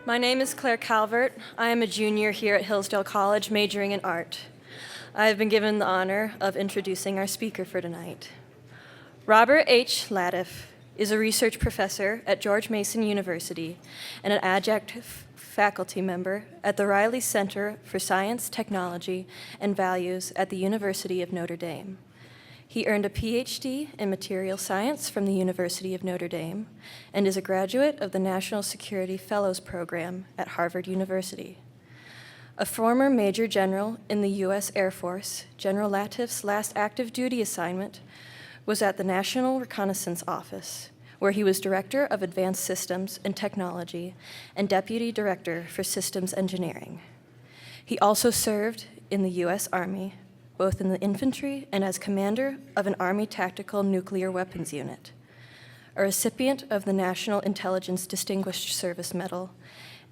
My name is Claire Calvert. I am a junior here at Hillsdale College, majoring in art. I have been given the honor of introducing our speaker for tonight. Robert H. Latiff is a research professor at George Mason University and an adjunct faculty member at the Reilly Center for Science, Technology, and Values at the University of Notre Dame. He earned a Ph.D. in material science from the University of Notre Dame and is a graduate of the National Security Fellows Program at Harvard University. A former Major General in the U.S. Air Force, General Latiff's last active duty assignment was at the National Reconnaissance Office, where he was Director of Advanced Systems and Technology and Deputy Director for Systems Engineering. He also served in the U.S. Army, both in the infantry and as commander of an Army Tactical Nuclear Weapons Unit, a recipient of the National Intelligence Distinguished Service Medal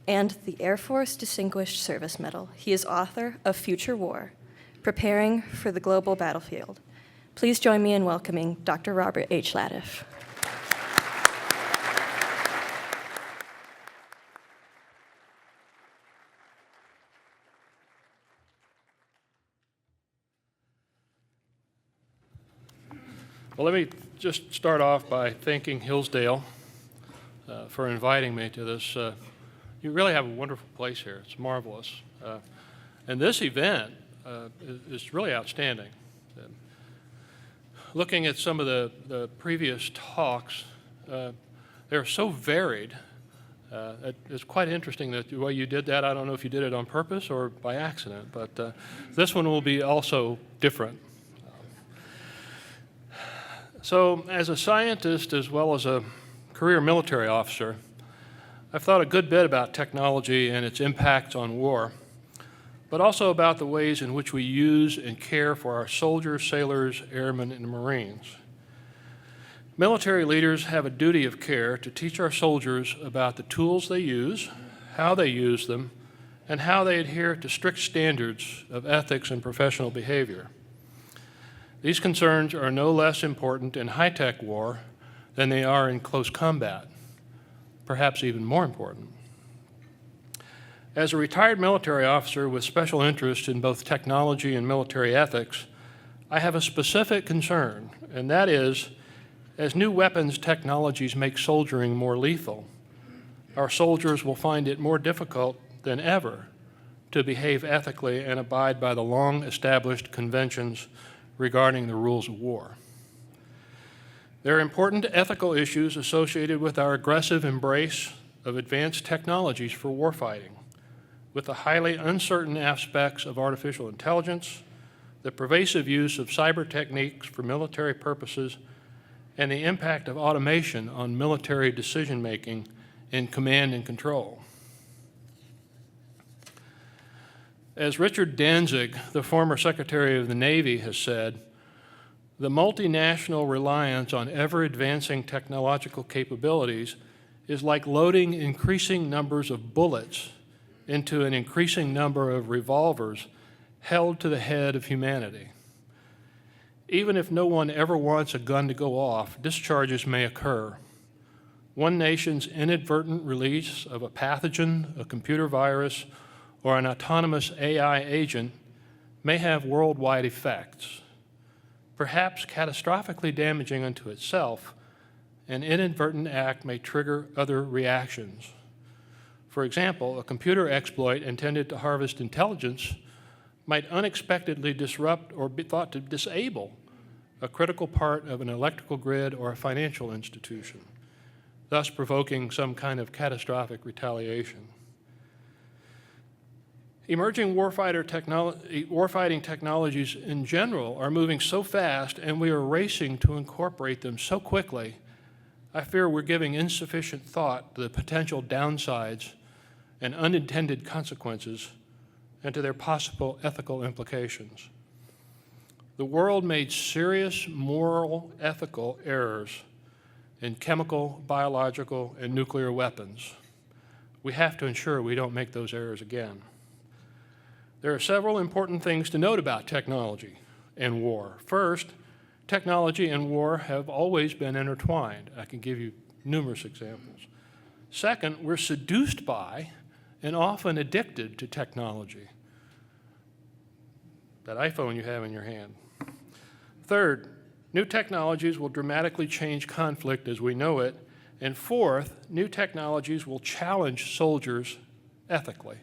and the Air Force Distinguished Service Medal. He is author of Future War, Preparing for the Global Battlefield. Please join me in welcoming Dr. Robert H. Latiff. Well, let me just start off by thanking Hillsdale for inviting me to this. You really have a wonderful place here. It's marvelous. And this event is really outstanding. Looking at some of the previous talks, they're so varied. It's quite interesting that the way you did that. I don't know if you did it on purpose or by accident, but this one will be also different. So as a scientist as well as a career military officer, I've thought a good bit about technology and its impacts on war, but also about the ways in which we use and care for our soldiers, sailors, airmen, and Marines. Military leaders have a duty of care to teach our soldiers about the tools they use, how they use them, and how they adhere to strict standards of ethics and professional behavior. These concerns are no less important in high-tech war than they are in close combat, perhaps even more important. As a retired military officer with special interest in both technology and military ethics, I have a specific concern, and that is, as new weapons technologies make soldiering more lethal, our soldiers will find it more difficult than ever to behave ethically and abide by the long-established conventions regarding the rules of war. There are important ethical issues associated with our aggressive embrace of advanced technologies for warfighting, with the highly uncertain aspects of artificial intelligence, the pervasive use of cyber techniques for military purposes, and the impact of automation on military decision-making in command and control. As Richard Danzig, the former Secretary of the Navy, has said, the multinational reliance on ever-advancing technological capabilities is like loading increasing numbers of bullets into an increasing number of revolvers held to the head of humanity. Even if no one ever wants a gun to go off, discharges may occur. One nation's inadvertent release of a pathogen, a computer virus, or an autonomous AI agent may have worldwide effects. Perhaps catastrophically damaging unto itself, an inadvertent act may trigger other reactions. For example, a computer exploit intended to harvest intelligence might unexpectedly disrupt or be thought to disable a critical part of an electrical grid or a financial institution, thus provoking some kind of catastrophic retaliation. Emerging warfighting technologies in general are moving so fast, and we are racing to incorporate them so quickly, I fear we're giving insufficient thought to the potential downsides and unintended consequences and to their possible ethical implications. The world made serious moral, ethical errors in chemical, biological, and nuclear weapons. We have to ensure we don't make those errors again. There are several important things to note about technology and war. First, technology and war have always been intertwined. I can give you numerous examples. Second, we're seduced by and often addicted to technology. That iPhone you have in your hand. Third, new technologies will dramatically change conflict as we know it. And fourth, new technologies will challenge soldiers ethically.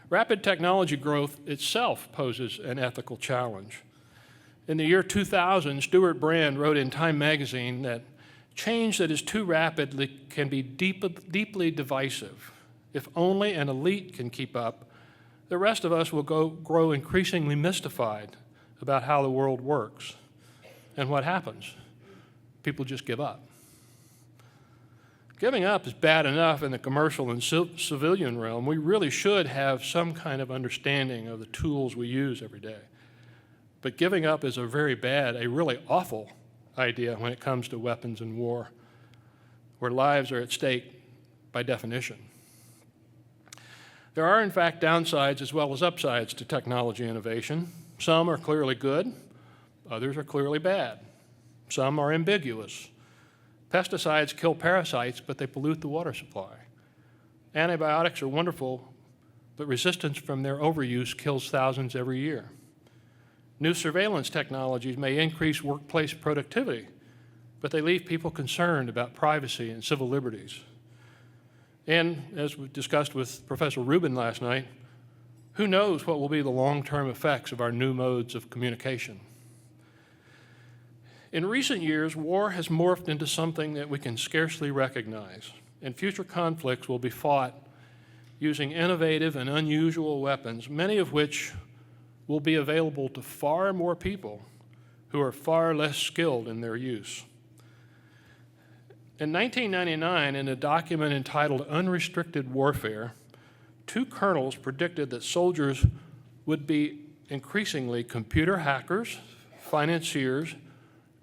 Rapid technology growth itself poses an ethical challenge. In the year 2000, Stuart Brand wrote in Time magazine that change that is too rapid can be deeply divisive. If only an elite can keep up, the rest of us will grow increasingly mystified about how the world works. And what happens? People just give up. Giving up is bad enough in the commercial and civilian realm. We really should have some kind of understanding of the tools we use every day. But giving up is a very bad, a really awful idea when it comes to weapons and war, where lives are at stake by definition. There are, in fact, downsides as well as upsides to technology innovation. Some are clearly good, others are clearly bad. Some are ambiguous. Pesticides kill parasites, but they pollute the water supply. Antibiotics are wonderful, but resistance from their overuse kills thousands every year. New surveillance technologies may increase workplace productivity, but they leave people concerned about privacy and civil liberties. And as we discussed with Professor Rubin last night, who knows what will be the long-term effects of our new modes of communication? In recent years, war has morphed into something that we can scarcely recognize, and future conflicts will be fought using innovative and unusual weapons, many of which will be available to far more people who are far less skilled in their use. In 1999, in a document entitled Unrestricted Warfare, two colonels predicted that soldiers would be increasingly computer hackers, financiers,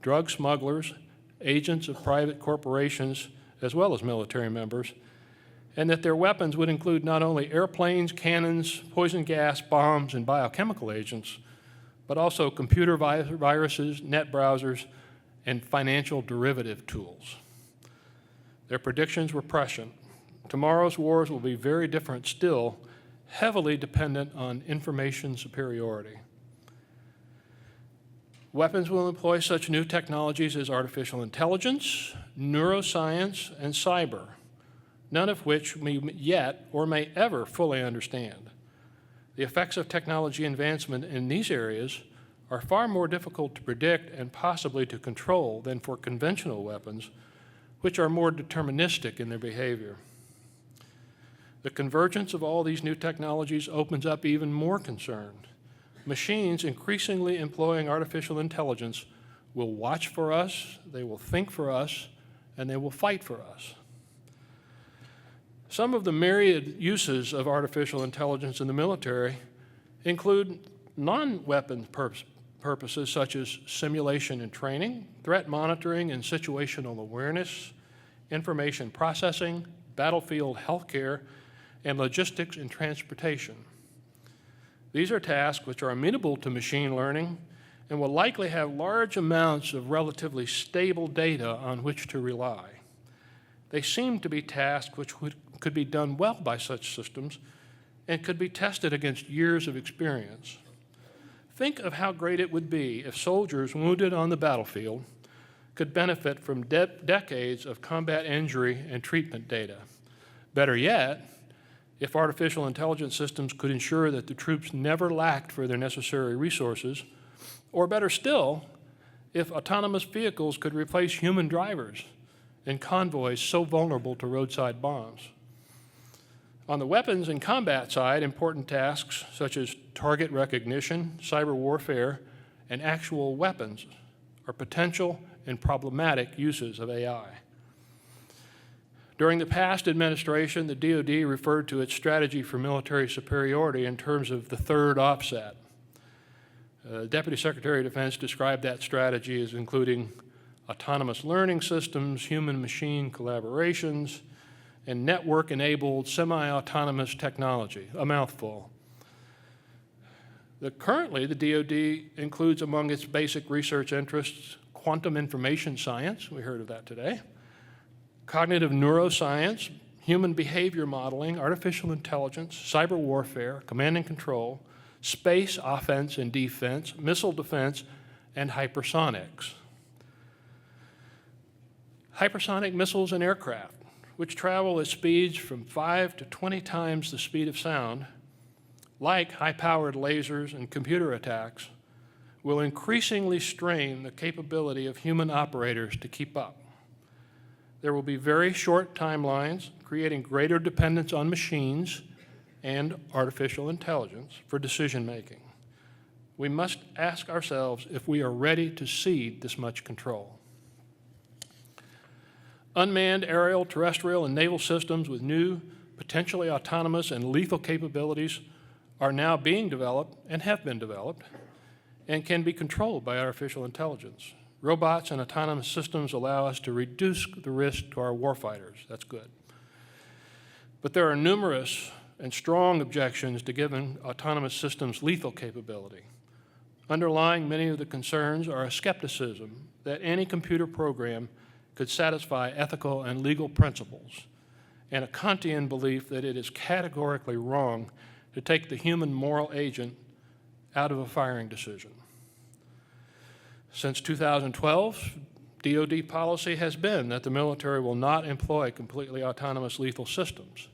drug smugglers, agents of private corporations, as well as military members, and that their weapons would include not only airplanes, cannons, poison gas, bombs, and biochemical agents, but also computer viruses, net browsers, and financial derivative tools. Their predictions were prescient. Tomorrow's wars will be very different still, heavily dependent on information superiority. Weapons will employ such new technologies as artificial intelligence, neuroscience, and cyber, none of which we yet or may ever fully understand. The effects of technology advancement in these areas are far more difficult to predict and possibly to control than for conventional weapons, which are more deterministic in their behavior. The convergence of all these new technologies opens up even more concern. Machines increasingly employing artificial intelligence will watch for us, they will think for us, and they will fight for us. Some of the myriad uses of artificial intelligence in the military include non-weapon purposes such as simulation and training, threat monitoring and situational awareness, information processing, battlefield healthcare, and logistics and transportation. These are tasks which are amenable to machine learning and will likely have large amounts of relatively stable data on which to rely. They seem to be tasks which could be done well by such systems and could be tested against years of experience. Think of how great it would be if soldiers wounded on the battlefield could benefit from decades of combat injury and treatment data. Better yet, if artificial intelligence systems could ensure that the troops never lacked for their necessary resources, or better still, if autonomous vehicles could replace human drivers in convoys so vulnerable to roadside bombs. On the weapons and combat side, important tasks such as target recognition, cyber warfare, and actual weapons are potential and problematic uses of AI. During the past administration, the DoD referred to its strategy for military superiority in terms of the third offset. Deputy Secretary of Defense described that strategy as including autonomous learning systems, human-machine collaborations, and network-enabled semi-autonomous technology, a mouthful. Currently, the DoD includes among its basic research interests quantum information science, we heard of that today, cognitive neuroscience, human behavior modeling, artificial intelligence, cyber warfare, command and control, space offense and defense, missile defense, and hypersonics. Hypersonic missiles and aircraft, which travel at speeds from 5 to 20 times the speed of sound, like high-powered lasers and computer attacks, will increasingly strain the capability of human operators to keep up. There will be very short timelines, creating greater dependence on machines and artificial intelligence for decision-making. We must ask ourselves if we are ready to cede this much control. Unmanned aerial, terrestrial, and naval systems with new, potentially autonomous and lethal capabilities are now being developed and have been developed and can be controlled by artificial intelligence. Robots and autonomous systems allow us to reduce the risk to our warfighters. That's good. But there are numerous and strong objections to giving autonomous systems lethal capability. Underlying many of the concerns are a skepticism that any computer program could satisfy ethical and legal principles, and a Kantian belief that it is categorically wrong to take the human moral agent out of a firing decision. Since 2012, DoD policy has been that the military will not employ completely autonomous lethal systems.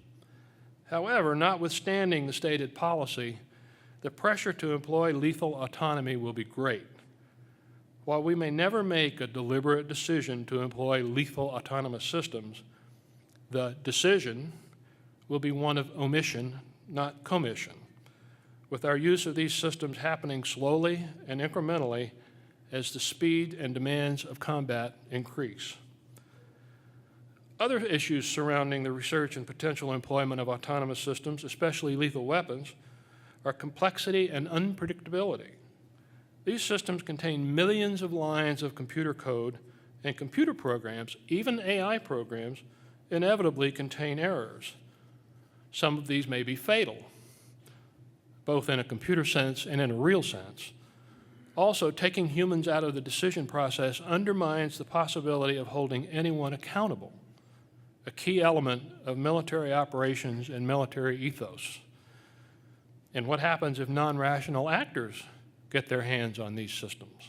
However, notwithstanding the stated policy, the pressure to employ lethal autonomy will be great. While we may never make a deliberate decision to employ lethal autonomous systems, the decision will be one of omission, not commission, with our use of these systems happening slowly and incrementally as the speed and demands of combat increase. Other issues surrounding the research and potential employment of autonomous systems, especially lethal weapons, are complexity and unpredictability. These systems contain millions of lines of computer code, and computer programs, even AI programs, inevitably contain errors. Some of these may be fatal, both in a computer sense and in a real sense. Also, taking humans out of the decision process undermines the possibility of holding anyone accountable, a key element of military operations and military ethos. And what happens if non-rational actors get their hands on these systems?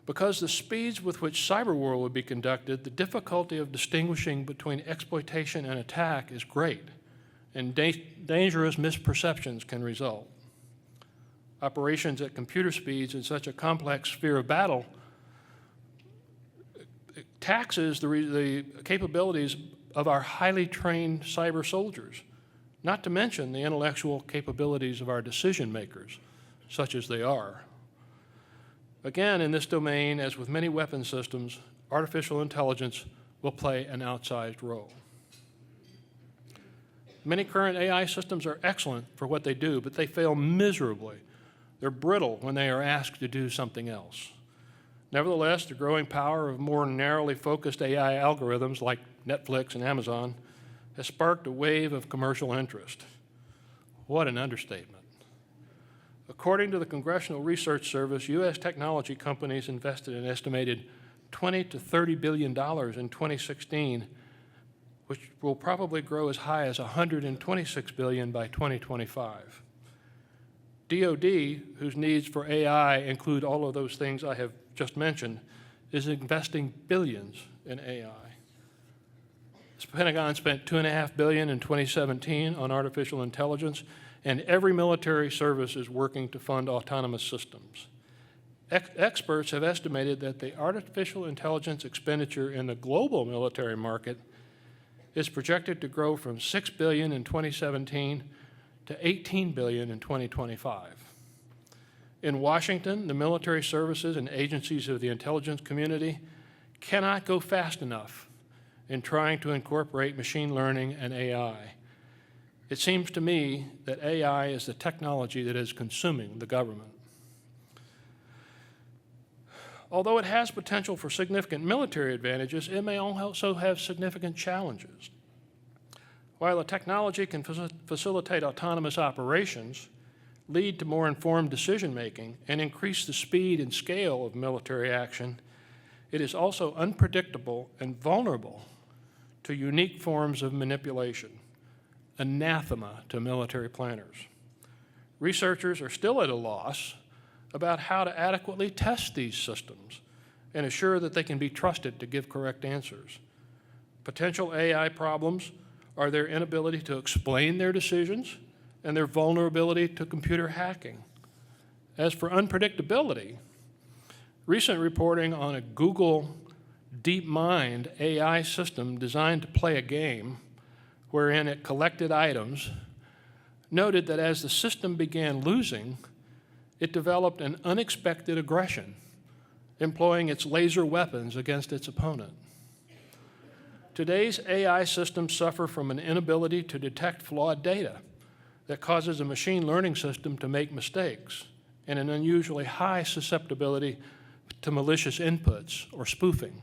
Because the speeds with which cyber war will be conducted, the difficulty of distinguishing between exploitation and attack is great, and dangerous misperceptions can result. Operations at computer speeds in such a complex sphere of battle taxes the capabilities of our highly trained cyber soldiers, not to mention the intellectual capabilities of our decision makers, such as they are. Again, in this domain, as with many weapon systems, artificial intelligence will play an outsized role. Many current AI systems are excellent for what they do, but they fail miserably. They're brittle when they are asked to do something else. Nevertheless, the growing power of more narrowly focused AI algorithms like Netflix and Amazon has sparked a wave of commercial interest. What an understatement. According to the Congressional Research Service, U.S. technology companies invested an estimated $20 to $30 billion in 2016, which will probably grow as high as $126 billion by 2025. DoD, whose needs for AI include all of those things I have just mentioned, is investing billions in AI. The Pentagon spent $2.5 billion in 2017 on artificial intelligence, and every military service is working to fund autonomous systems. Experts have estimated that the artificial intelligence expenditure in the global military market is projected to grow from $6 billion in 2017 to $18 billion in 2025. In Washington, the military services and agencies of the intelligence community cannot go fast enough in trying to incorporate machine learning and AI. It seems to me that AI is the technology that is consuming the government. Although it has potential for significant military advantages, it may also have significant challenges. While the technology can facilitate autonomous operations, lead to more informed decision-making, and increase the speed and scale of military action, it is also unpredictable and vulnerable to unique forms of manipulation, anathema to military planners. Researchers are still at a loss about how to adequately test these systems and assure that they can be trusted to give correct answers. Potential AI problems are their inability to explain their decisions and their vulnerability to computer hacking. As for unpredictability, recent reporting on a Google DeepMind AI system designed to play a game wherein it collected items noted that as the system began losing, it developed an unexpected aggression, employing its laser weapons against its opponent. Today's AI systems suffer from an inability to detect flawed data that causes a machine learning system to make mistakes and an unusually high susceptibility to malicious inputs or spoofing.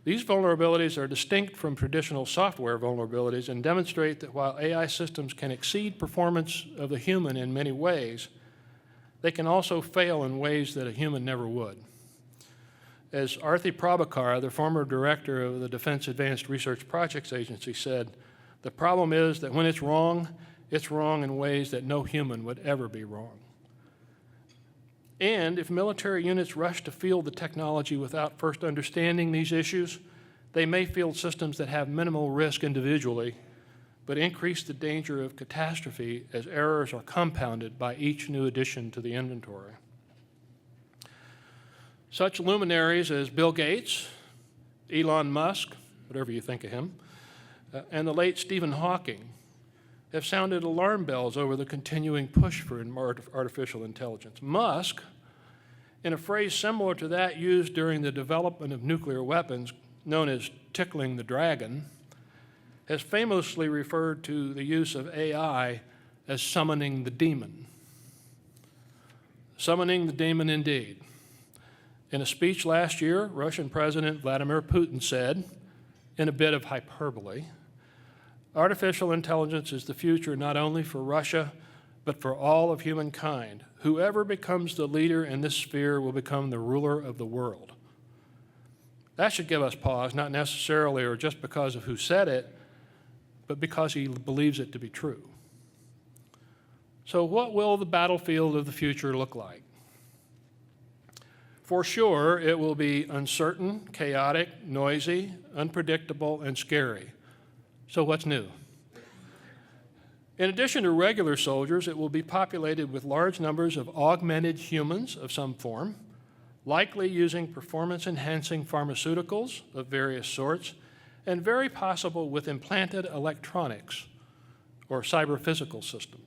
These vulnerabilities are distinct from traditional software vulnerabilities and demonstrate that while AI systems can exceed performance of the human in many ways, they can also fail in ways that a human never would. As Arthi Prabhakar, the former director of the Defense Advanced Research Projects Agency, said, "The problem is that when it's wrong in ways that no human would ever be wrong." And if military units rush to field the technology without first understanding these issues, they may field systems that have minimal risk individually, but increase the danger of catastrophe as errors are compounded by each new addition to the inventory. Such luminaries as Bill Gates, Elon Musk, whatever you think of him, and the late Stephen Hawking have sounded alarm bells over the continuing push for artificial intelligence. Musk, in a phrase similar to that used during the development of nuclear weapons, known as tickling the dragon, has famously referred to the use of AI as summoning the demon. Summoning the demon indeed. In a speech last year, Russian President Vladimir Putin said, in a bit of hyperbole, "Artificial intelligence is the future not only for Russia, but for all of humankind. Whoever becomes the leader in this sphere will become the ruler of the world." That should give us pause, not necessarily or just because of who said it, but because he believes it to be true. So what will the battlefield of the future look like? For sure, it will be uncertain, chaotic, noisy, unpredictable, and scary. So what's new? In addition to regular soldiers, it will be populated with large numbers of augmented humans of some form, likely using performance-enhancing pharmaceuticals of various sorts, and very possible with implanted electronics or cyber-physical systems.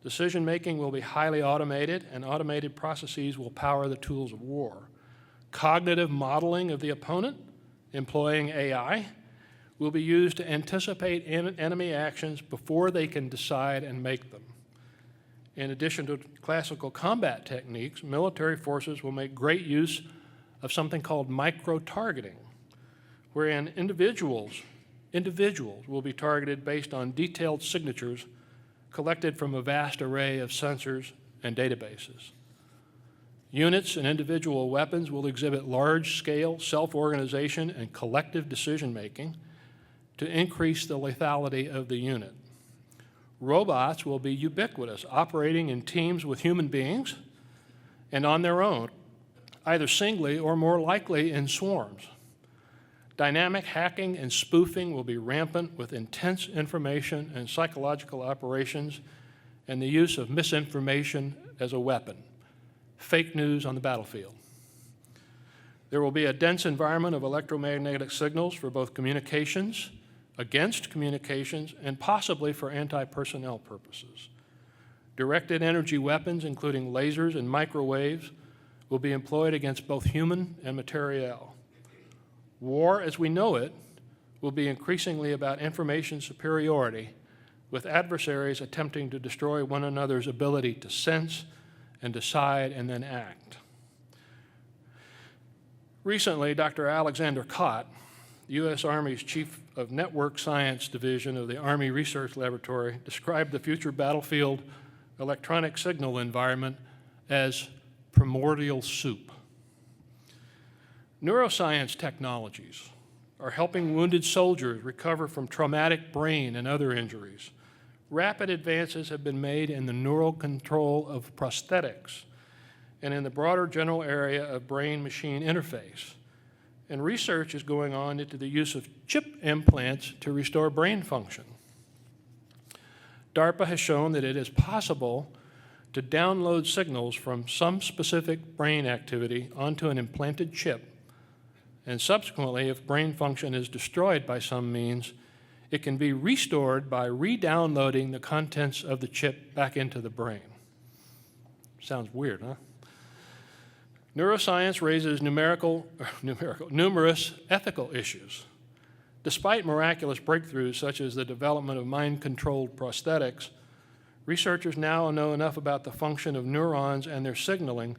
Decision-making will be highly automated, and automated processes will power the tools of war. Cognitive modeling of the opponent, employing AI, will be used to anticipate enemy actions before they can decide and make them. In addition to classical combat techniques, military forces will make great use of something called micro-targeting, wherein individuals will be targeted based on detailed signatures collected from a vast array of sensors and databases. Units and individual weapons will exhibit large-scale self-organization and collective decision-making to increase the lethality of the unit. Robots will be ubiquitous, operating in teams with human beings and on their own, either singly or more likely in swarms. Dynamic hacking and spoofing will be rampant with intense information and psychological operations and the use of misinformation as a weapon, fake news on the battlefield. There will be a dense environment of electromagnetic signals for both communications, against communications, and possibly for anti-personnel purposes. Directed energy weapons, including lasers and microwaves, will be employed against both human and materiel. War, as we know it, will be increasingly about information superiority, with adversaries attempting to destroy one another's ability to sense and decide and then act. Recently, Dr. Alexander Kott, the U.S. Army's Chief of Network Science Division of the Army Research Laboratory, described the future battlefield electronic signal environment as primordial soup. Neuroscience technologies, are helping wounded soldiers recover from traumatic brain and other injuries. Rapid advances have been made in the neural control of prosthetics and in the broader general area of brain-machine interface. And research is going on into the use of chip implants to restore brain function. DARPA has shown that it is possible to download signals from some specific brain activity onto an implanted chip, and subsequently, if brain function is destroyed by some means, it can be restored by re-downloading the contents of the chip back into the brain. Sounds weird, huh? Neuroscience raises numerous ethical issues. Despite miraculous breakthroughs such as the development of mind-controlled prosthetics, researchers now know enough about the function of neurons and their signaling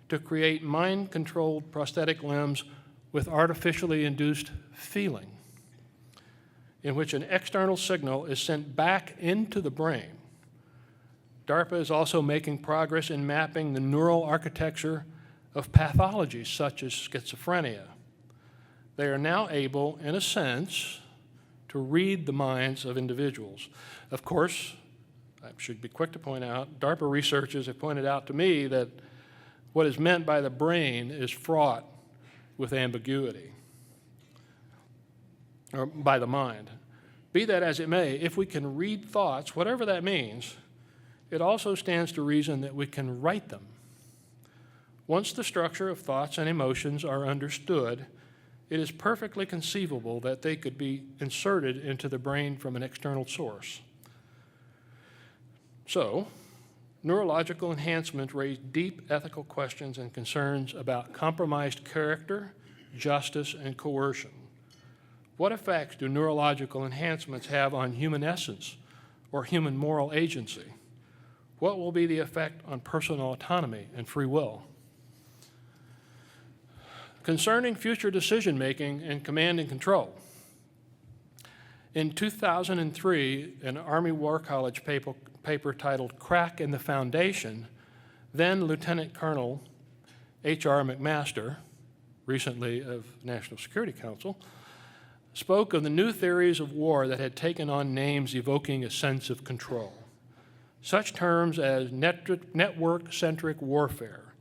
to create mind-controlled prosthetic limbs with artificially induced feeling, in which an external signal is sent back into the brain. DARPA is also making progress in mapping the neural architecture of pathologies such as schizophrenia. They are now able, in a sense, to read the minds of individuals. Of course, I should be quick to point out, DARPA researchers have pointed out to me that what is meant by the brain is fraught with ambiguity, or by the mind. Be that as it may, if we can read thoughts, whatever that means, it also stands to reason that we can write them. Once the structure of thoughts and emotions are understood, it is perfectly conceivable that they could be inserted into the brain from an external source. So, neurological enhancement raised deep ethical questions and concerns about compromised character, justice, and coercion. What effects do neurological enhancements have on human essence or human moral agency? What will be the effect on personal autonomy and free will? Concerning future decision-making and command and control, in 2003, an Army War College paper titled Crack in the Foundation, then Lieutenant Colonel H.R. McMaster, recently of National Security Council, spoke of the new theories of war that had taken on names evoking a sense of control. Such terms as network-centric warfare,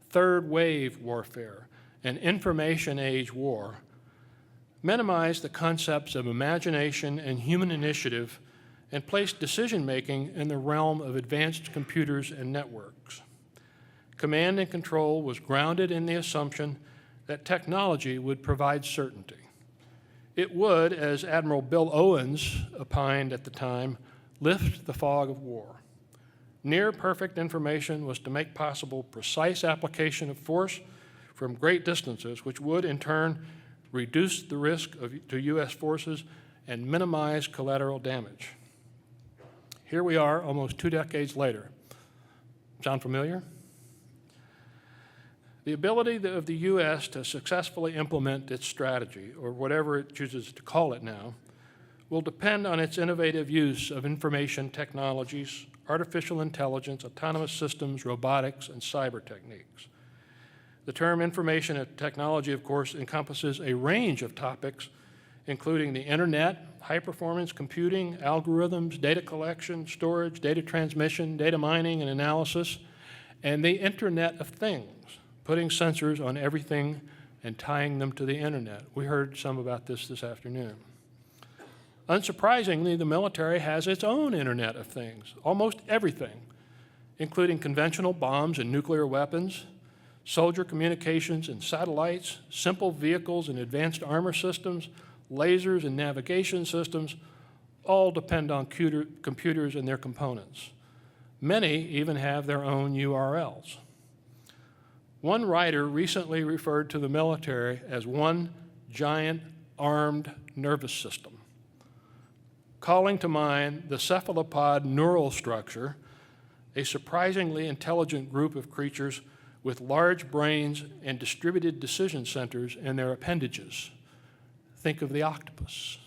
third-wave warfare, and information age war minimize the concepts of imagination and human initiative and place decision-making in the realm of advanced computers and networks. Command and control was grounded in the assumption that technology would provide certainty. It would, as Admiral Bill Owens opined at the time, lift the fog of war. Near-perfect information was to make possible precise application of force from great distances, which would, in turn, reduce the risk to U.S. forces and minimize collateral damage. Here we are, almost 2 decades later. Sound familiar? The ability of the U.S. to successfully implement its strategy, or whatever it chooses to call it now, will depend on its innovative use of information technologies, artificial intelligence, autonomous systems, robotics, and cyber techniques. The term information and technology, of course, encompasses a range of topics, including the internet, high-performance computing, algorithms, data collection, storage, data transmission, data mining and analysis, and the Internet of Things, putting sensors on everything and tying them to the internet. We heard some about this afternoon. Unsurprisingly, the military has its own Internet of Things, almost everything, including conventional bombs and nuclear weapons, soldier communications and satellites, simple vehicles and advanced armor systems, lasers and navigation systems, all depend on computers and their components. Many even have their own URLs. One writer recently referred to the military as one giant armed nervous system, calling to mind the cephalopod neural structure, a surprisingly intelligent group of creatures with large brains and distributed decision centers in their appendages. Think of the octopus.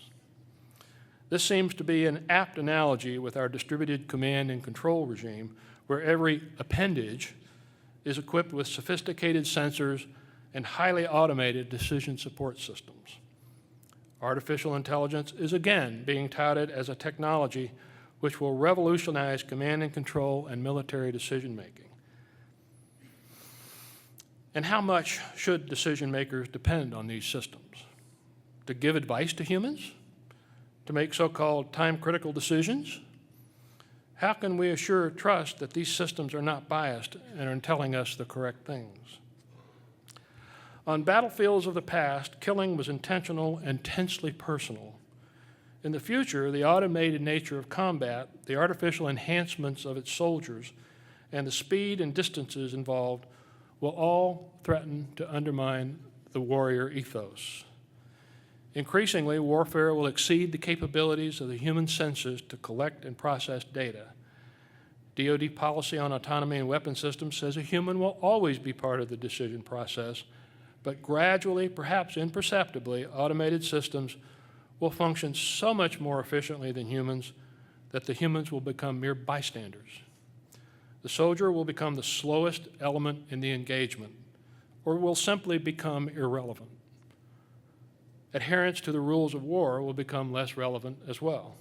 This seems to be an apt analogy with our distributed command and control regime, where every appendage is equipped with sophisticated sensors and highly automated decision support systems. Artificial intelligence is again being touted as a technology which will revolutionize command and control and military decision-making. And how much should decision makers depend on these systems? To give advice to humans? To make so-called time-critical decisions? How can we assure trust that these systems are not biased and are telling us the correct things? On battlefields of the past, killing was intentional and tensely personal. In the future, the automated nature of combat, the artificial enhancements of its soldiers, and the speed and distances involved will all threaten to undermine the warrior ethos. Increasingly, warfare will exceed the capabilities of the human senses to collect and process data. DoD policy on autonomy and weapon systems says a human will always be part of the decision process, but gradually, perhaps imperceptibly, automated systems will function so much more efficiently than humans that the humans will become mere bystanders. The soldier will become the slowest element in the engagement, or will simply become irrelevant. Adherence to the rules of war will become less relevant as well.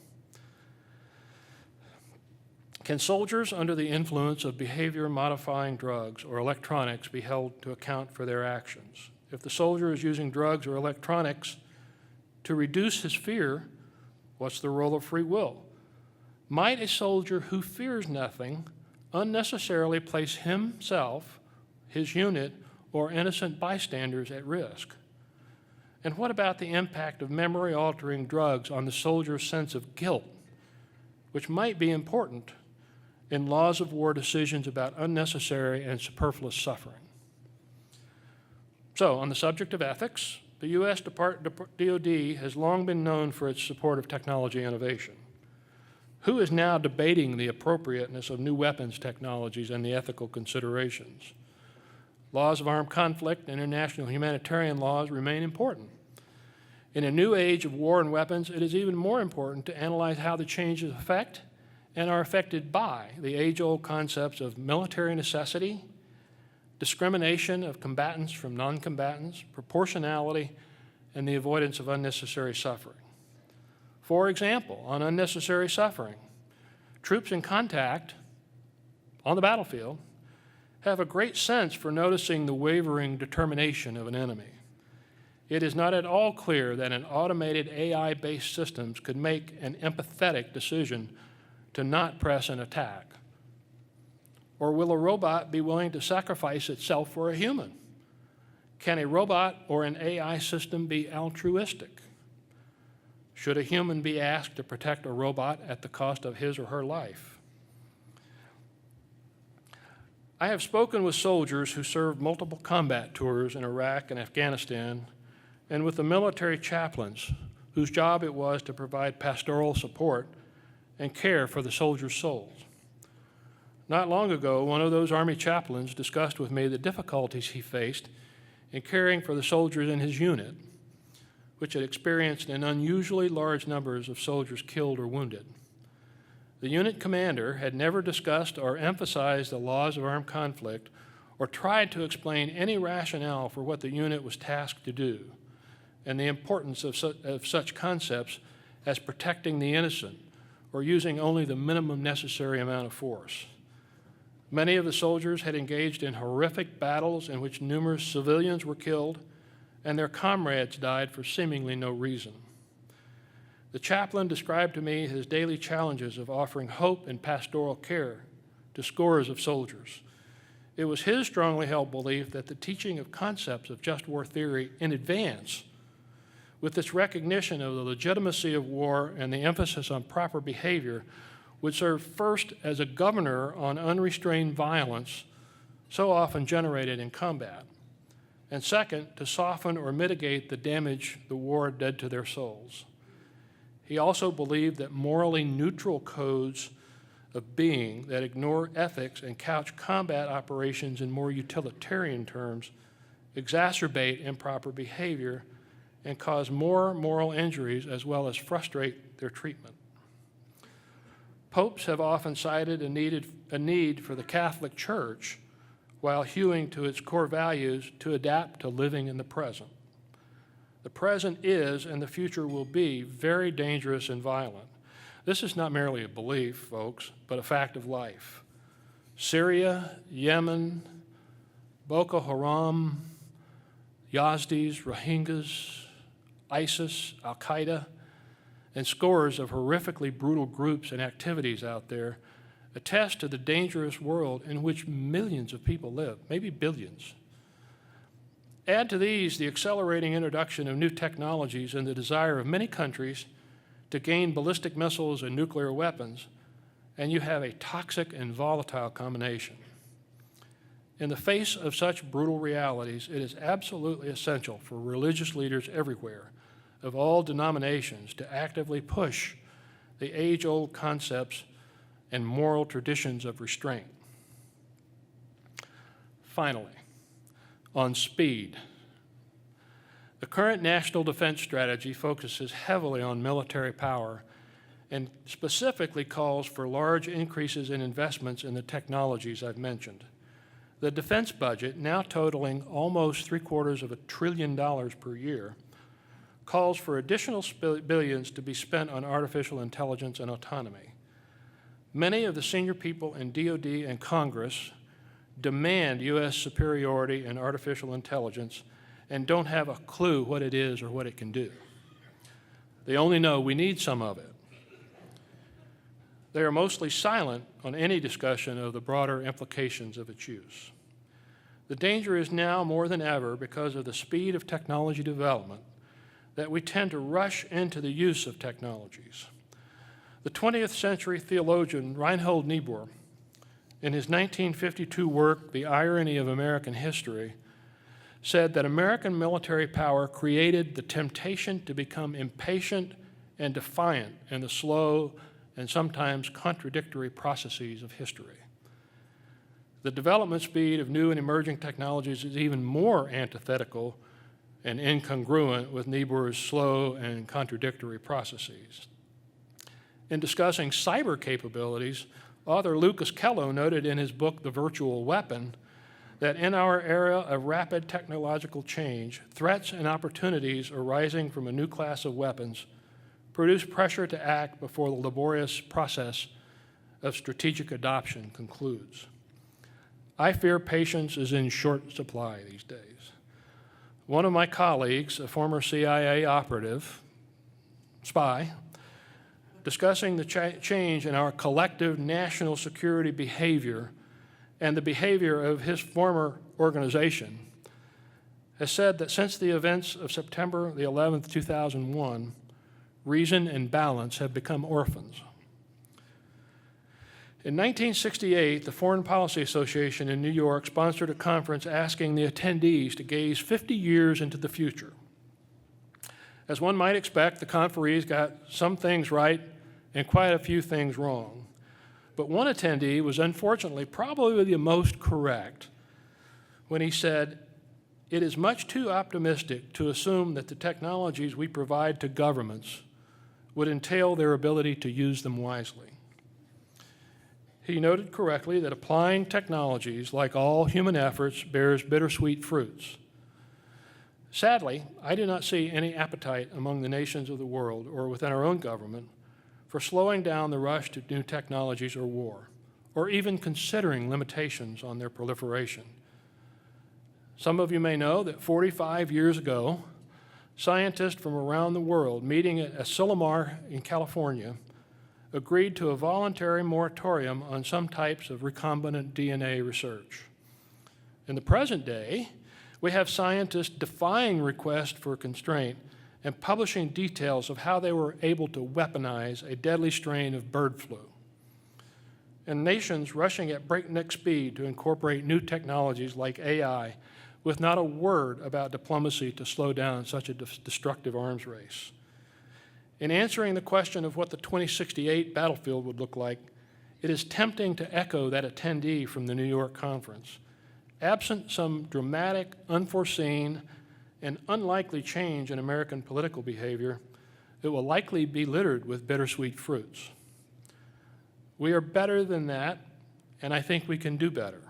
Can soldiers under the influence of behavior-modifying drugs or electronics be held to account for their actions? If the soldier is using drugs or electronics to reduce his fear, what's the role of free will? Might a soldier who fears nothing unnecessarily place himself, his unit, or innocent bystanders at risk? And what about the impact of memory-altering drugs on the soldier's sense of guilt, which might be important in laws of war decisions about unnecessary and superfluous suffering? So, on the subject of ethics, the U.S. DoD has long been known for its support of technology innovation. Who is now debating the appropriateness of new weapons technologies and the ethical considerations? Laws of armed conflict and international humanitarian laws remain important. In a new age of war and weapons, it is even more important to analyze how the changes affect and are affected by the age-old concepts of military necessity, discrimination of combatants from non-combatants, proportionality, and the avoidance of unnecessary suffering. For example, on unnecessary suffering, troops in contact on the battlefield have a great sense for noticing the wavering determination of an enemy. It is not at all clear that an automated AI-based systems could make an empathetic decision to not press an attack. Or will a robot be willing to sacrifice itself for a human? Can a robot or an AI system be altruistic? Should a human be asked to protect a robot at the cost of his or her life? I have spoken with soldiers who served multiple combat tours in Iraq and Afghanistan, and with the military chaplains whose job it was to provide pastoral support and care for the soldiers' souls. Not long ago, one of those Army chaplains discussed with me the difficulties he faced in caring for the soldiers in his unit, which had experienced an unusually large numbers of soldiers killed or wounded. The unit commander had never discussed or emphasized the laws of armed conflict or tried to explain any rationale for what the unit was tasked to do and the importance of such concepts as protecting the innocent or using only the minimum necessary amount of force. Many of the soldiers had engaged in horrific battles in which numerous civilians were killed and their comrades died for seemingly no reason. The chaplain described to me his daily challenges of offering hope and pastoral care to scores of soldiers. It was his strongly held belief that the teaching of concepts of just war theory in advance, with its recognition of the legitimacy of war and the emphasis on proper behavior, would serve first as a governor on unrestrained violence so often generated in combat, and second, to soften or mitigate the damage the war did to their souls. He also believed that morally neutral codes of being that ignore ethics and couch combat operations in more utilitarian terms exacerbate improper behavior and cause more moral injuries as well as frustrate their treatment. Popes have often cited a need for the Catholic Church, while hewing to its core values, to adapt to living in the present. The present is, and the future will be, very dangerous and violent. This is not merely a belief, folks, but a fact of life. Syria, Yemen, Boko Haram, Yazidis, Rohingyas, ISIS, Al-Qaeda, and scores of horrifically brutal groups and activities out there attest to the dangerous world in which millions of people live, maybe billions. Add to these the accelerating introduction of new technologies and the desire of many countries to gain ballistic missiles and nuclear weapons, and you have a toxic and volatile combination. In the face of such brutal realities, it is absolutely essential for religious leaders everywhere, of all denominations, to actively push the age-old concepts and moral traditions of restraint. Finally, on speed. The current national defense strategy focuses heavily on military power and specifically calls for large increases in investments in the technologies I've mentioned. The defense budget, now totaling almost $750 billion per year, calls for additional billions to be spent on artificial intelligence and autonomy. Many of the senior people in DoD and Congress demand U.S. superiority in artificial intelligence and don't have a clue what it is or what it can do. They only know we need some of it. They are mostly silent on any discussion of the broader implications of its use. The danger is now more than ever, because of the speed of technology development, that we tend to rush into the use of technologies. The 20th century theologian Reinhold Niebuhr, in his 1952 work, The Irony of American History, said that American military power created the temptation to become impatient and defiant in the slow and sometimes contradictory processes of history. The development speed of new and emerging technologies is even more antithetical and incongruent with Niebuhr's slow and contradictory processes. In discussing cyber capabilities, author Lucas Kello noted in his book, The Virtual Weapon, that in our era of rapid technological change, threats and opportunities arising from a new class of weapons produce pressure to act before the laborious process of strategic adoption concludes. I fear patience is in short supply these days. One of my colleagues, a former CIA operative, spy, discussing the change in our collective national security behavior and the behavior of his former organization, has said that since the events of September the 11th, 2001, reason and balance have become orphans. In 1968, the Foreign Policy Association in New York sponsored a conference asking the attendees to gaze 50 years into the future. As one might expect, the conferees got some things right and quite a few things wrong. But one attendee was unfortunately probably the most correct when he said, "It is much too optimistic to assume that the technologies we provide to governments would entail their ability to use them wisely." He noted correctly that applying technologies, like all human efforts, bears bittersweet fruits. Sadly, I do not see any appetite among the nations of the world or within our own government for slowing down the rush to new technologies or war, or even considering limitations on their proliferation. Some of you may know that 45 years ago, scientists from around the world meeting at Asilomar in California agreed to a voluntary moratorium on some types of recombinant DNA research. In the present day, we have scientists defying requests for constraint and publishing details of how they were able to weaponize a deadly strain of bird flu, and nations rushing at breakneck speed to incorporate new technologies like AI with not a word about diplomacy to slow down such a destructive arms race. In answering the question of what the 2068 battlefield would look like, it is tempting to echo that attendee from the New York conference. Absent some dramatic, unforeseen, and unlikely change in American political behavior, it will likely be littered with bittersweet fruits. We are better than that, and I think we can do better.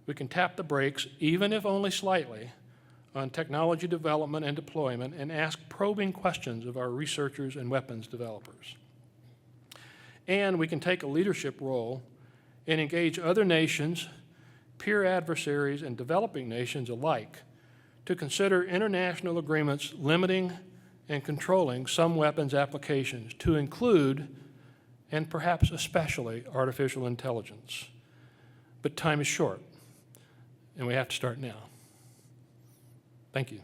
We can tap the brakes, even if only slightly, on technology development and deployment and ask probing questions of our researchers and weapons developers. And we can take a leadership role and engage other nations, peer adversaries, and developing nations alike to consider international agreements limiting and controlling some weapons applications, to include, and perhaps especially, artificial intelligence. But time is short, and we have to start now. Thank you.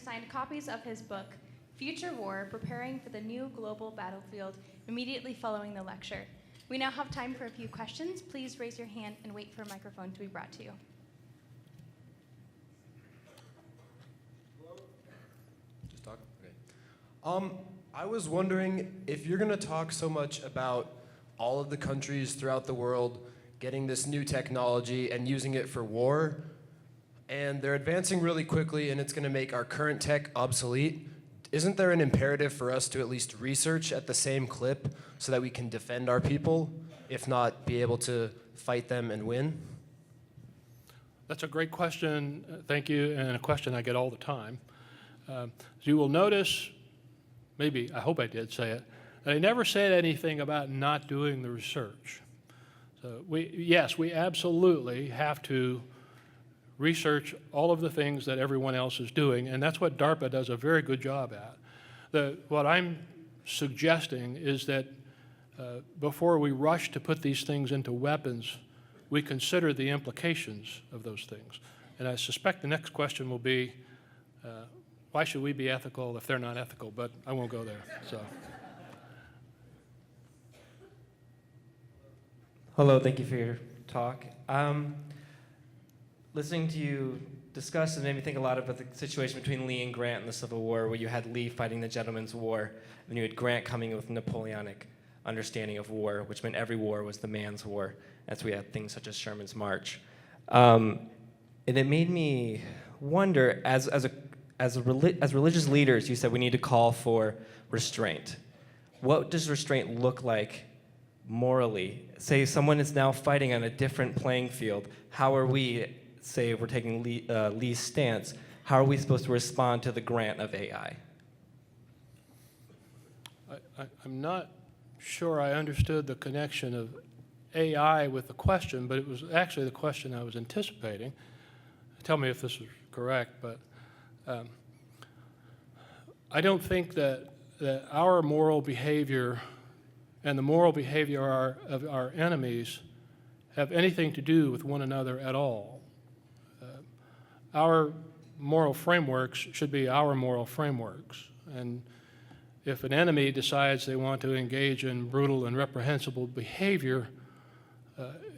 Signed copies of his book, Future War, Preparing for the New Global Battlefield, immediately following the lecture. We now have time for a few questions. Please raise your hand and wait for a microphone to be brought to you. Just talk? Okay. I was wondering if you're going to talk so much about all of the countries throughout the world getting this new technology and using it for war, and they're advancing really quickly, and it's going to make our current tech obsolete. Isn't there an imperative for us to at least research at the same clip so that we can defend our people, if not be able to fight them and win? That's a great question, thank you, and a question I get all the time. As you will notice, maybe, I hope I did say it, that I never said anything about not doing the research. So yes, we absolutely have to research all of the things that everyone else is doing, and that's what DARPA does a very good job at. What I'm suggesting is that before we rush to put these things into weapons, we consider the implications of those things. And I suspect the next question will be, why should we be ethical if they're not ethical? But I won't go there. So. Hello, thank you for your talk. Listening to you discuss has made me think a lot about the situation between Lee and Grant in the Civil War, where you had Lee fighting the Gentleman's War, and you had Grant coming in with a Napoleonic understanding of war, which meant every war was the man's war. That's why we had things such as Sherman's March. And it made me wonder, as religious leaders, you said we need to call for restraint. What does restraint look like morally? Say someone is now fighting on a different playing field. How are we, say if we're taking Lee's stance, how are we supposed to respond to the Grant of AI? I'm not sure I understood the connection of AI with the question, but it was actually the question I was anticipating. Tell me if this is correct, but I don't think that our moral behavior and the moral behavior of our enemies have anything to do with one another at all. Our moral frameworks should be our moral frameworks. And if an enemy decides they want to engage in brutal and reprehensible behavior,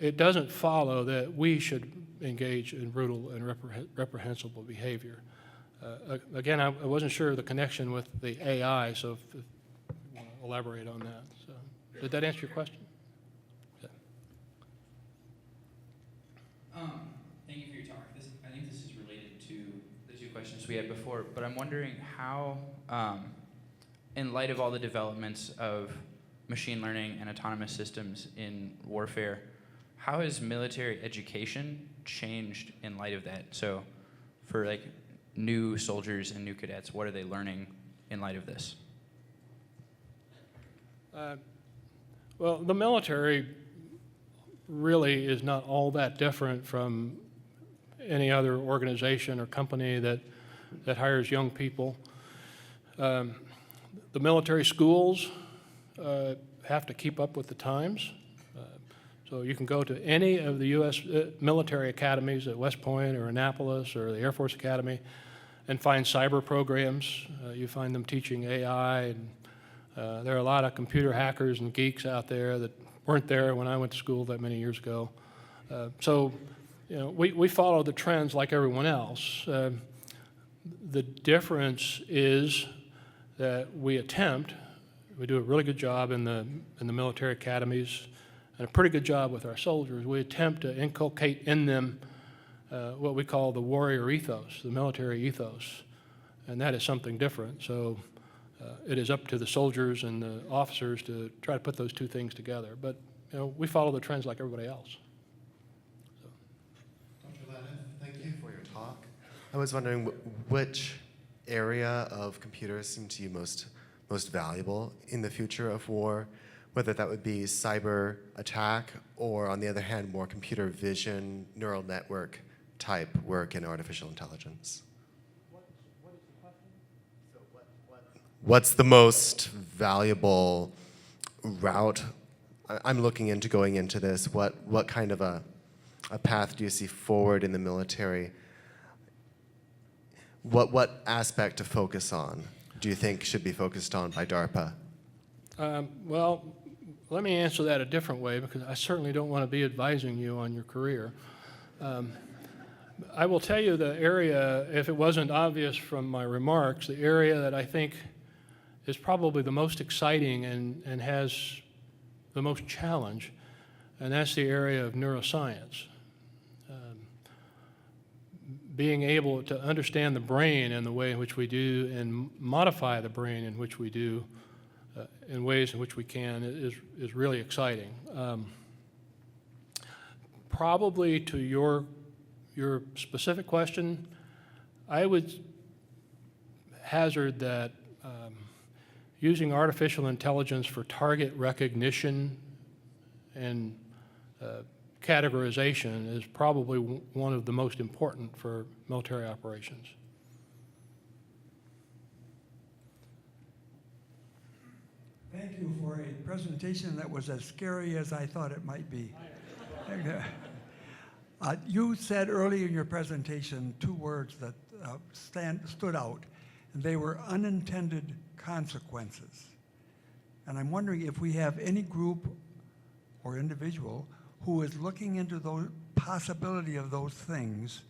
it doesn't follow that we should engage in brutal and reprehensible behavior. Again, I wasn't sure of the connection with the AI, so if you want to elaborate on that. So, did that answer your question? Yeah. Thank you for your talk. I think this is related to the two questions we had before, but I'm wondering how, in light of all the developments of machine learning and autonomous systems in warfare, how has military education changed in light of that? So for like new soldiers and new cadets, what are they learning in light of this? Well, the military really is not all that different from any other organization or company that hires young people. The military schools have to keep up with the times. So you can go to any of the U.S. military academies at West Point or Annapolis or the Air Force Academy and find cyber programs. You find them teaching AI, and there are a lot of computer hackers and geeks out there that weren't there when I went to school that many years ago. So, you know, we follow the trends like everyone else. The difference is that we do a really good job in the military academies and a pretty good job with our soldiers. We attempt to inculcate in them what we call the warrior ethos, the military ethos. and that is something different. So it is up to the soldiers and the officers to try to put those two things together. But we follow the trends like everybody else. Dr. Latiff, thank you for your talk. I was wondering which area of computers seem to you most valuable in the future of war, whether that would be cyber attack or, on the other hand, more computer vision, neural network type work in artificial intelligence. What's the most valuable route? I'm looking into going into this. What kind of a path do you see forward in the military? What aspect to focus on do you think should be focused on by DARPA? Well, let me answer that a different way, because I certainly don't want to be advising you on your career. I will tell you the area, if it wasn't obvious from my remarks, the area that I think is probably the most exciting and has the most challenge, and that's the area of neuroscience. Being able to understand the brain in the way in which we do and modify the brain in which we do in ways in which we can is really exciting. Probably to your specific question, I would hazard that using artificial intelligence for target recognition and categorization is probably one of the most important for military operations. Thank you for a presentation that was as scary as I thought it might be. You said earlier in your presentation two words that stood out, and they were unintended consequences. And I'm wondering if we have any group or individual who is looking into the possibility of those things,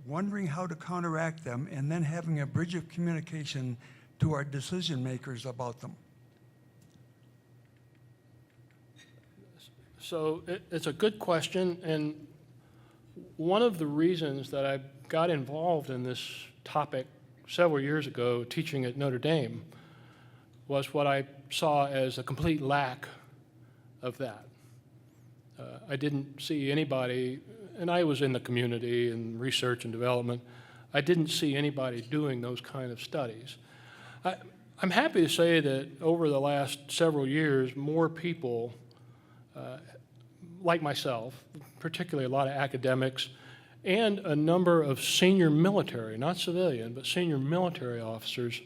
wondering how to counteract them, and then having a bridge of communication to our decision makers about them. So it's a good question, and one of the reasons that I got involved in this topic several years ago teaching at Notre Dame was what I saw as a complete lack of that. I didn't see anybody, and I was in the community and research and development, I didn't see anybody doing those kind of studies. I'm happy to say that over the last several years, more people like myself, particularly a lot of academics, and a number of senior military, not civilian, but senior military officers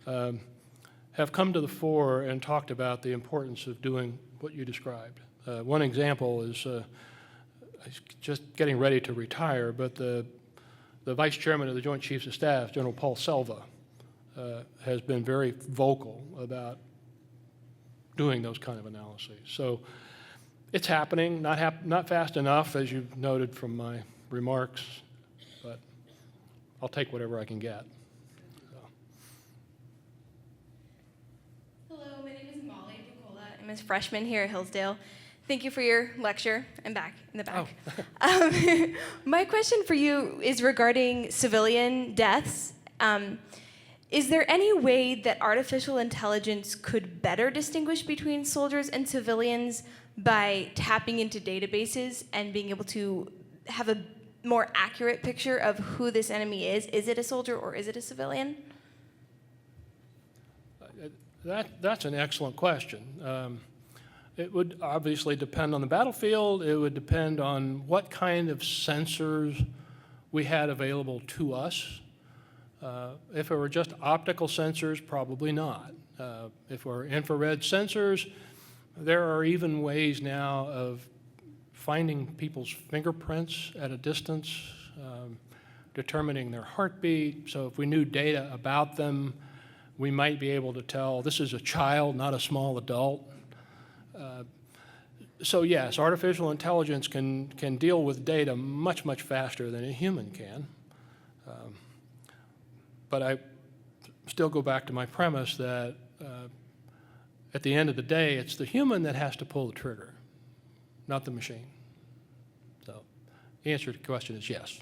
have come to the fore and talked about the importance of doing what you described. One example is just getting ready to retire, but the Vice Chairman of the Joint Chiefs of Staff, General Paul Selva, has been very vocal about doing those kind of analyses. So it's happening, not fast enough, as you noted from my remarks, but I'll take whatever I can get. Hello, my name is Molly Picola. I'm a freshman here at Hillsdale. Thank you for your lecture. I'm back in the back. Oh. My question for you is regarding civilian deaths. Is there any way that artificial intelligence could better distinguish between soldiers and civilians by tapping into databases and being able to have a more accurate picture of who this enemy is? Is it a soldier or is it a civilian? That's an excellent question. It would obviously depend on the battlefield. It would depend on what kind of sensors we had available to us. If it were just optical sensors, probably not. If it were infrared sensors, there are even ways now of finding people's fingerprints at a distance, determining their heartbeat. So if we knew data about them, we might be able to tell this is a child, not a small adult. So yes, artificial intelligence can deal with data much, much faster than a human can. But I still go back to my premise that at the end of the day, it's the human that has to pull the trigger, not the machine. So the answer to the question is yes.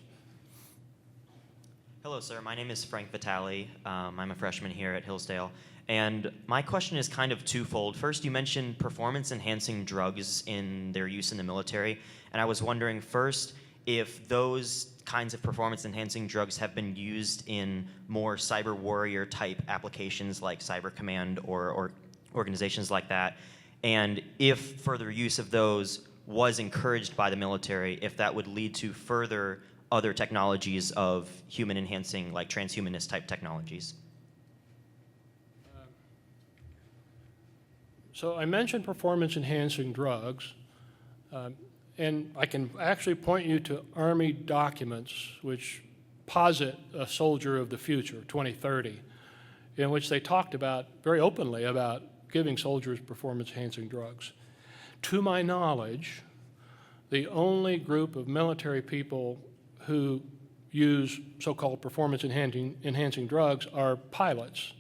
Hello, sir. My name is Frank Vitale. I'm a freshman here at Hillsdale. And my question is kind of twofold. First, you mentioned performance-enhancing drugs in their use in the military. And I was wondering, first, if those kinds of performance-enhancing drugs have been used in more cyber warrior type applications like Cyber Command or organizations like that. And if further use of those was encouraged by the military, if that would lead to further other technologies of human enhancing, like transhumanist type technologies. So I mentioned performance enhancing drugs, and I can actually point you to Army documents which posit a soldier of the future, 2030, in which they talked about, very openly, about giving soldiers performance enhancing drugs. To my knowledge, the only group of military people who use so-called performance enhancing drugs are pilots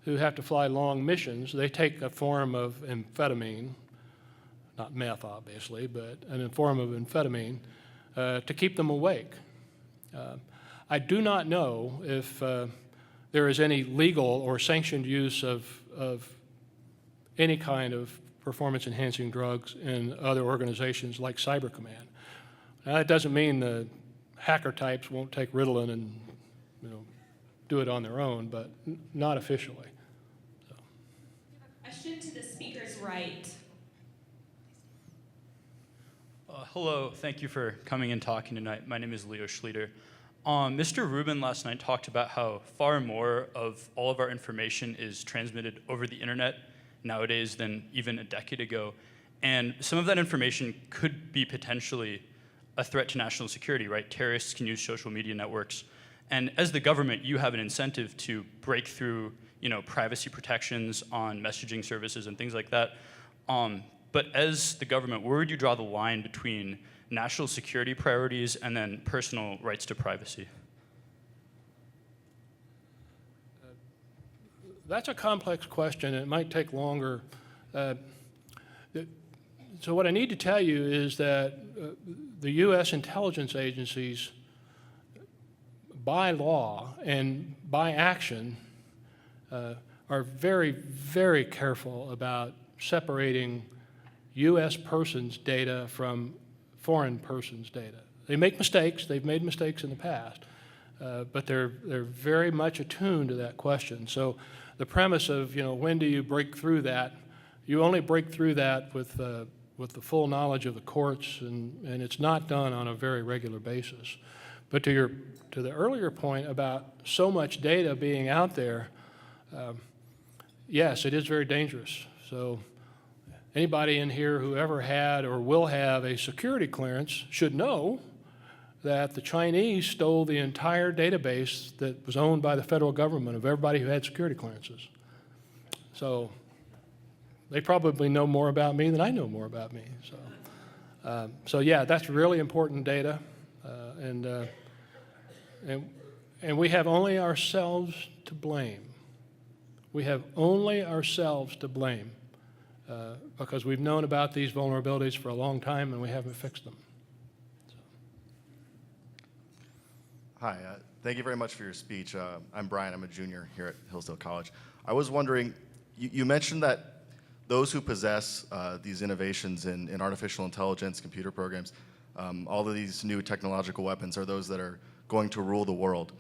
who have to fly long missions. They take a form of amphetamine, not meth obviously, but a form of amphetamine to keep them awake. I do not know if there is any legal or sanctioned use of any kind of performance enhancing drugs in other organizations like Cyber Command. Now, that doesn't mean the hacker types won't take Ritalin and do it on their own, but not officially. So. Question to the speaker's right. Hello, thank you for coming and talking tonight. My name is Leo Schlieder. Mr. Rubin last night talked about how far more of all of our information is transmitted over the internet nowadays than even a decade ago. And some of that information could be potentially a threat to national security, right? Terrorists can use social media networks. And as the government, you have an incentive to break through, privacy protections on messaging services and things like that. But as the government, where would you draw the line between national security priorities and then personal rights to privacy? That's a complex question, and it might take longer. So what I need to tell you is that the U.S. intelligence agencies, by law and by action, are very, very careful about separating U.S. persons' data from foreign persons' data. They make mistakes. They've made mistakes in the past, but they're very much attuned to that question. So the premise of, when do you break through that? You only break through that with the full knowledge of the courts, and it's not done on a very regular basis. But to the earlier point about so much data being out there, yes, it is very dangerous. So anybody in here who ever had or will have a security clearance should know that the Chinese stole the entire database that was owned by the federal government of everybody who had security clearances. So they probably know more about me than I know more about me. So yeah, that's really important data, and we have only ourselves to blame. We have only ourselves to blame because we've known about these vulnerabilities for a long time and we haven't fixed them. Hi, thank you very much for your speech. I'm Brian, I'm a junior here at Hillsdale College. I was wondering, you mentioned that those who possess these innovations in artificial intelligence, computer programs, all of these new technological weapons are those that are going to rule the world.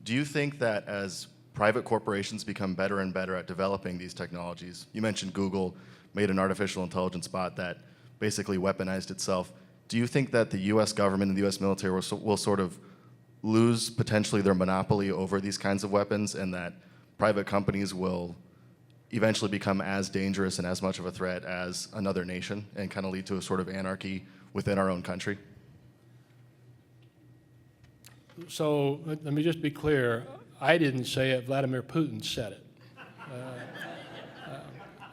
Do you think that as private corporations become better and better at developing these technologies, you mentioned Google made an artificial intelligence bot that basically weaponized itself. Do you think that the US government and the US military will sort of lose potentially their monopoly over these kinds of weapons, and that private companies will eventually become as dangerous and as much of a threat as another nation and kind of lead to a sort of anarchy within our own country? So let me just be clear. I didn't say it. Vladimir Putin said it.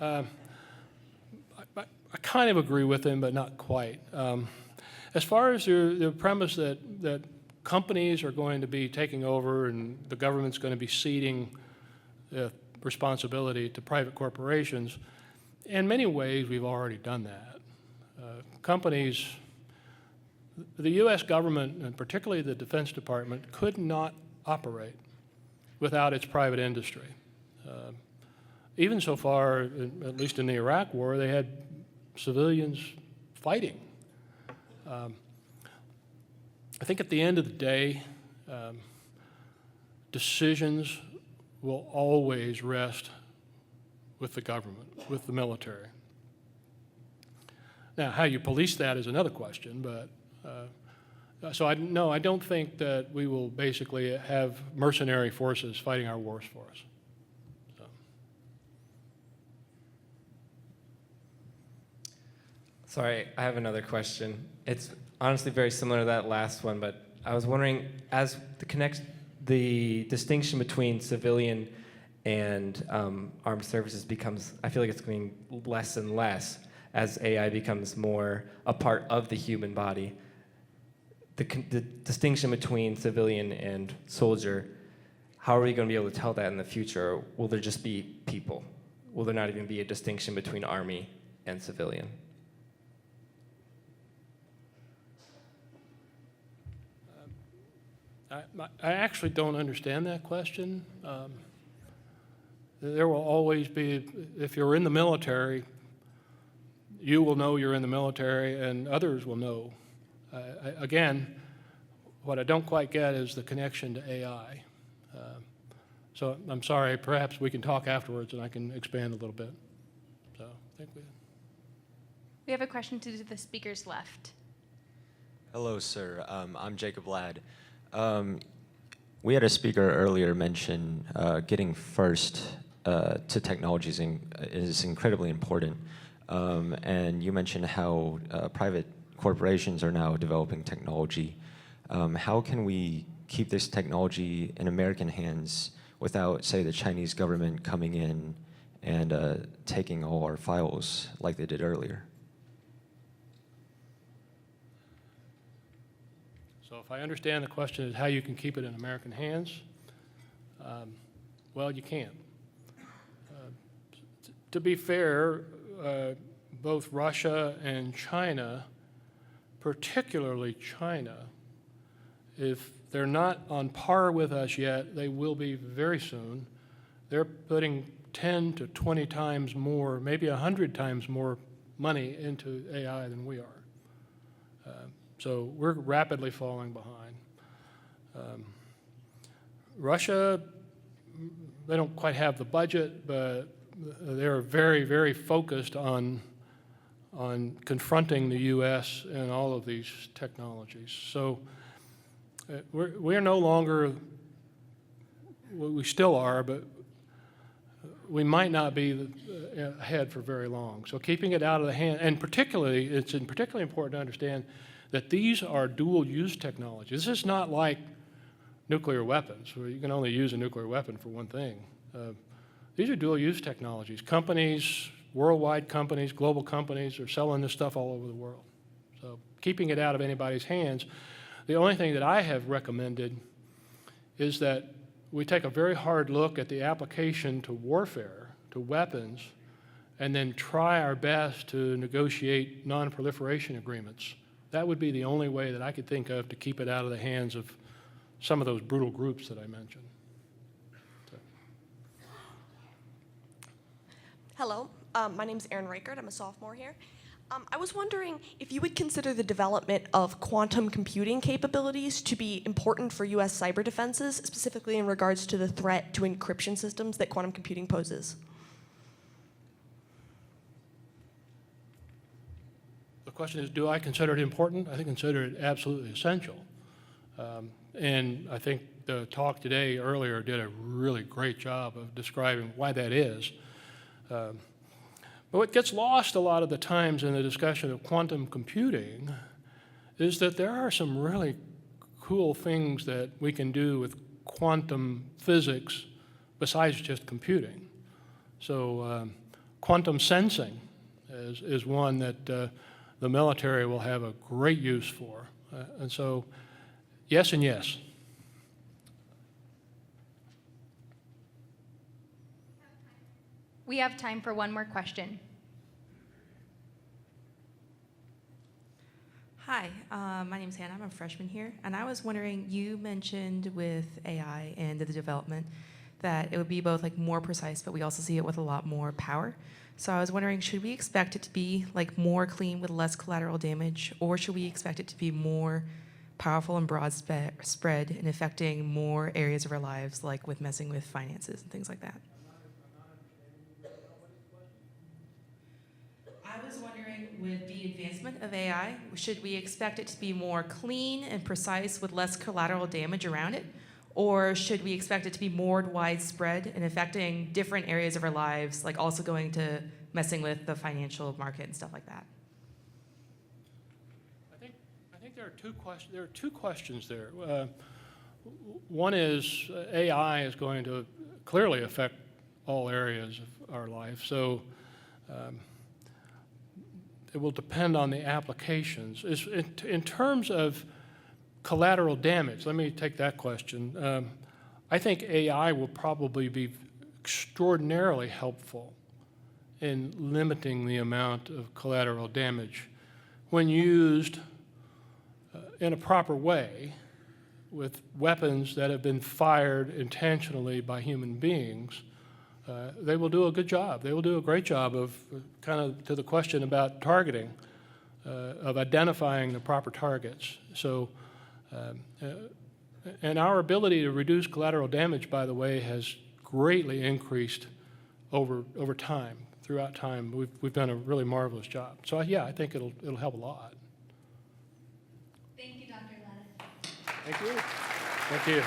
I kind of agree with him, but not quite. As far as the premise that companies are going to be taking over and the government's going to be ceding responsibility to private corporations, in many ways we've already done that. The U.S. government, and particularly the Defense Department, could not operate without its private industry. Even so far, at least in the Iraq War, they had civilians fighting. I think at the end of the day, decisions will always rest with the government, with the military. Now, how you police that is another question, but so I don't think that we will basically have mercenary forces fighting our wars for us. So. Sorry, I have another question. It's honestly very similar to that last one, but I was wondering, as the distinction between civilian and armed services becomes, I feel like it's getting less and less as AI becomes more a part of the human body. The distinction between civilian and soldier, how are we going to be able to tell that in the future? Or will there just be people? Will there not even be a distinction between army and civilian? I actually don't understand that question. There will always be, if you're in the military, you will know you're in the military and others will know. Again, what I don't quite get is the connection to AI. So I'm sorry, perhaps we can talk afterwards and I can expand a little bit. So I think We have a question to the speaker's left. Hello, sir. I'm Jacob Ladd. We had a speaker earlier mention getting first to technologies is incredibly important. And you mentioned how private corporations are now developing technology. How can we keep this technology in American hands without, say, the Chinese government coming in and taking all our files like they did earlier? So if I understand the question is how you can keep it in American hands, well, you can't. To be fair, both Russia and China, particularly China, if they're not on par with us yet, they will be very soon. They're putting 10 to 20 times more, maybe 100 times more money into AI than we are. So we're rapidly falling behind. Russia, they don't quite have the budget, but they're very, very focused on confronting the U.S. and all of these technologies. So we're no longer, well, we still are, but we might not be ahead for very long. So keeping it out of the hand, and particularly, it's particularly important to understand that these are dual-use technologies. This is not like nuclear weapons, where you can only use a nuclear weapon for one thing. These are dual-use technologies. Companies, worldwide companies, global companies are selling this stuff all over the world. So keeping it out of anybody's hands. The only thing that I have recommended is that we take a very hard look at the application to warfare, to weapons, and then try our best to negotiate non-proliferation agreements. That would be the only way that I could think of to keep it out of the hands of some of those brutal groups that I mentioned. So. Hello, my name is Erin Reichert. I'm a sophomore here. I was wondering if you would consider the development of quantum computing capabilities to be important for U.S. cyber defenses, specifically in regards to the threat to encryption systems that quantum computing poses. The question is, do I consider it important? I consider it absolutely essential. And I think the talk today earlier did a really great job of describing why that is. But what gets lost a lot of the times in the discussion of quantum computing is that there are some really cool things that we can do with quantum physics besides just computing. So quantum sensing is one that the military will have a great use for. And so, yes and yes. We have time for one more question. Hi, my name's Hannah. I'm a freshman here, and I was wondering, you mentioned with AI and the development that it would be both like more precise, but we also see it with a lot more power. So I was wondering, should we expect it to be like more clean with less collateral damage, or should we expect it to be more powerful and broad spread and affecting more areas of our lives, like with messing with finances and things like that? I was wondering, with the advancement of AI, should we expect it to be more clean and precise with less collateral damage around it? Or should we expect it to be more widespread and affecting different areas of our lives, like also going to messing with the financial market and stuff like that? I think there are two questions there. One is AI is going to clearly affect all areas of our life. So it will depend on the applications. In terms of collateral damage, let me take that question. I think AI will probably be extraordinarily helpful in limiting the amount of collateral damage when used in a proper way with weapons that have been fired intentionally by human beings. They will do a good job. They will do a great job of, kind of to the question about targeting, of identifying the proper targets. So, and our ability to reduce collateral damage, by the way, has greatly increased over time. Throughout time, we've done a really marvelous job. So yeah, I think it'll help a lot. Thank you, Dr. Latiff. Thank you. Thank you.